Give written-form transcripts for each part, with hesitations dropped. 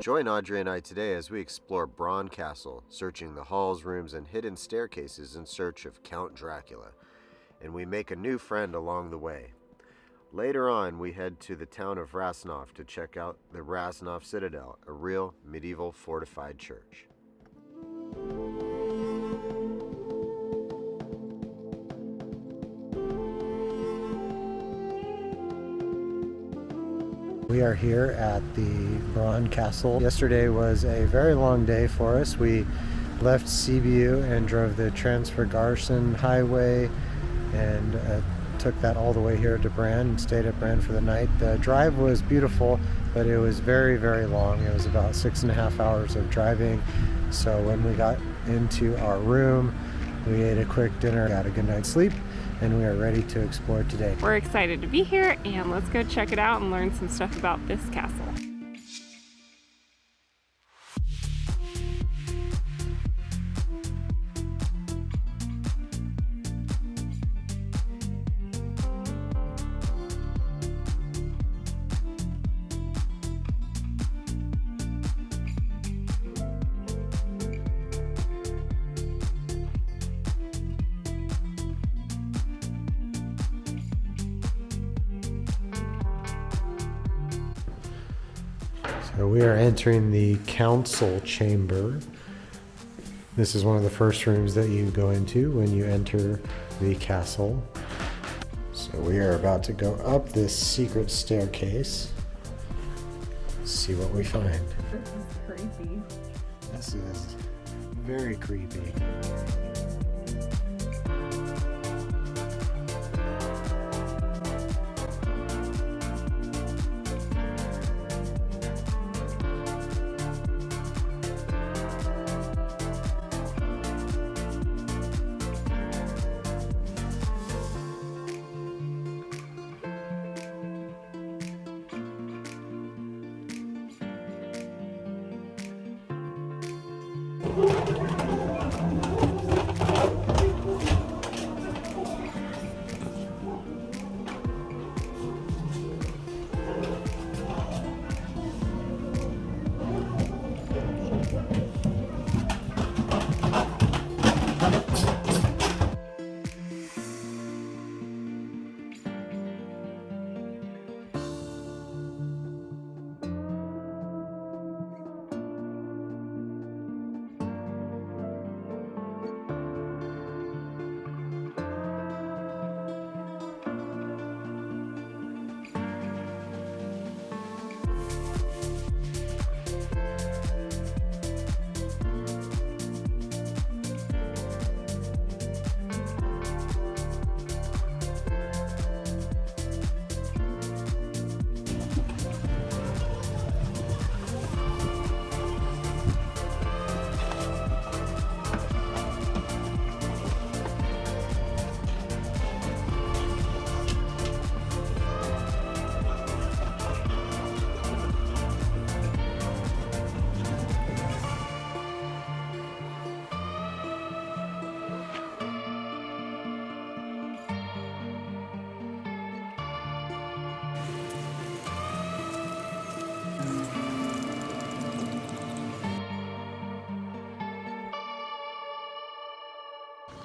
Join Audrey and I today as we explore Bran Castle, searching the halls, rooms, and hidden staircases in search of Count Dracula, and we make a new friend along the way. Later on, we head to the town of Rasnov to check out the Rasnov Citadel, a real medieval fortified church. We are here at the Bran Castle. Yesterday was a very long day for us. We left Sibiu and drove the Transylvania highway and took that all the way here to Bran and stayed at Bran for the night. The drive was beautiful, but it was very, very long. It was about 6.5 hours of driving. So when we got into our room, we ate a quick dinner, got a good night's sleep, and we are ready to explore today. We're excited to be here, and let's go check it out and learn some stuff about this castle. So we are entering the council chamber. This is one of the first rooms that you go into when you enter the castle. So we are about to go up this secret staircase. See what we find. This is creepy. This is very creepy.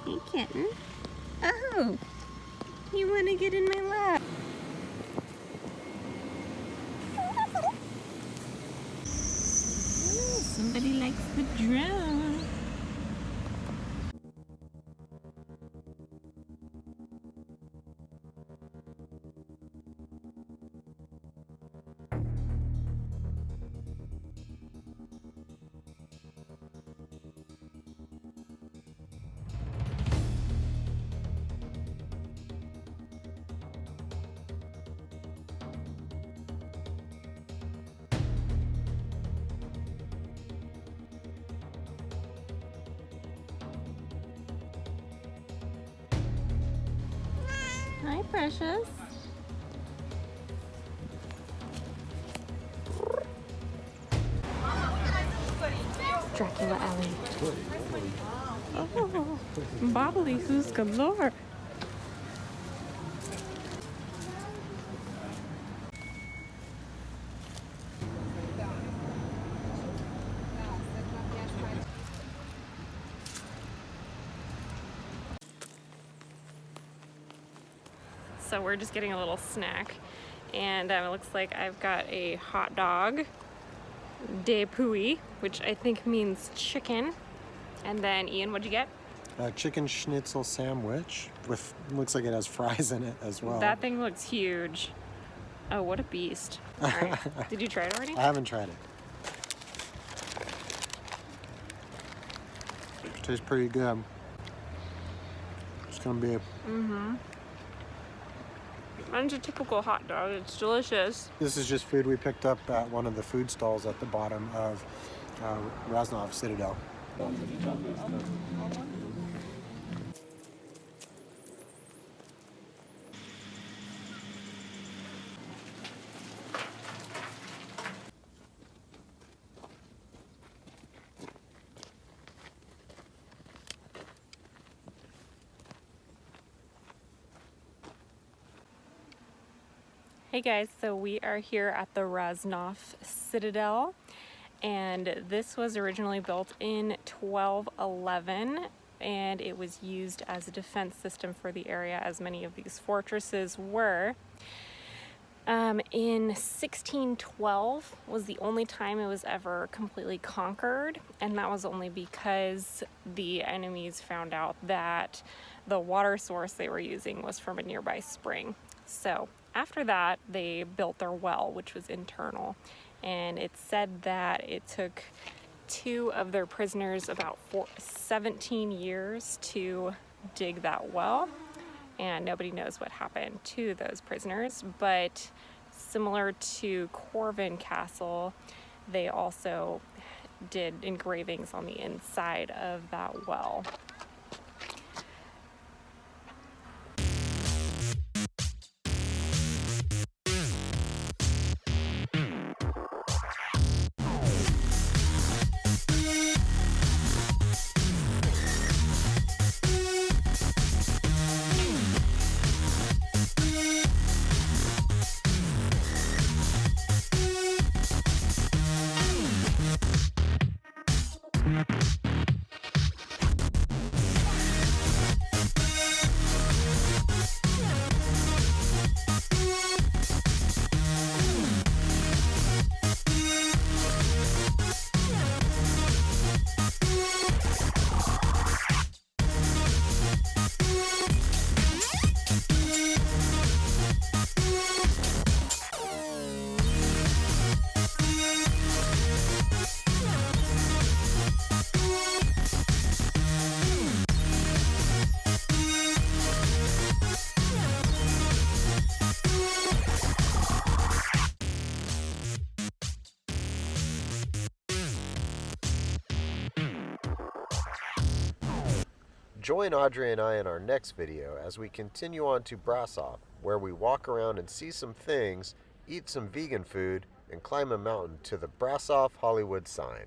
Hey, kitten. Oh, you want to get in my lap? Oh, somebody likes the drum. Hi, precious. Dracula Alley. Oh, bobbly who's galore. so we're just getting a little snack. And it looks like I've got a hot dog, de pouille, which I think means chicken. And then Ian, what'd you get? A chicken schnitzel sandwich with, looks like it has fries in it as well. That thing looks huge. Oh, what a beast. All right. Did you try it already? I haven't tried it. Tastes pretty good. It's gonna be. Mine's a typical hot dog. It's delicious. This is just food we picked up at one of the food stalls at the bottom of Rasnov Citadel. Hey guys, so we are here at the Rasnov Citadel, and this was originally built in 1211, and it was used as a defense system for the area, as many of these fortresses were. In 1612 was the only time it was ever completely conquered, and that was only because the enemies found out that the water source they were using was from a nearby spring. So after that, they built their well, which was internal, and it's said that it took 2 of their prisoners about 17 years to dig that well, and nobody knows what happened to those prisoners. But similar to Bran Castle, they also did engravings on the inside of that well. Join Audrey and I in our next video as we continue on to Brasov, where we walk around and see some things, eat some vegan food, and climb a mountain to the Brasov Hollywood sign.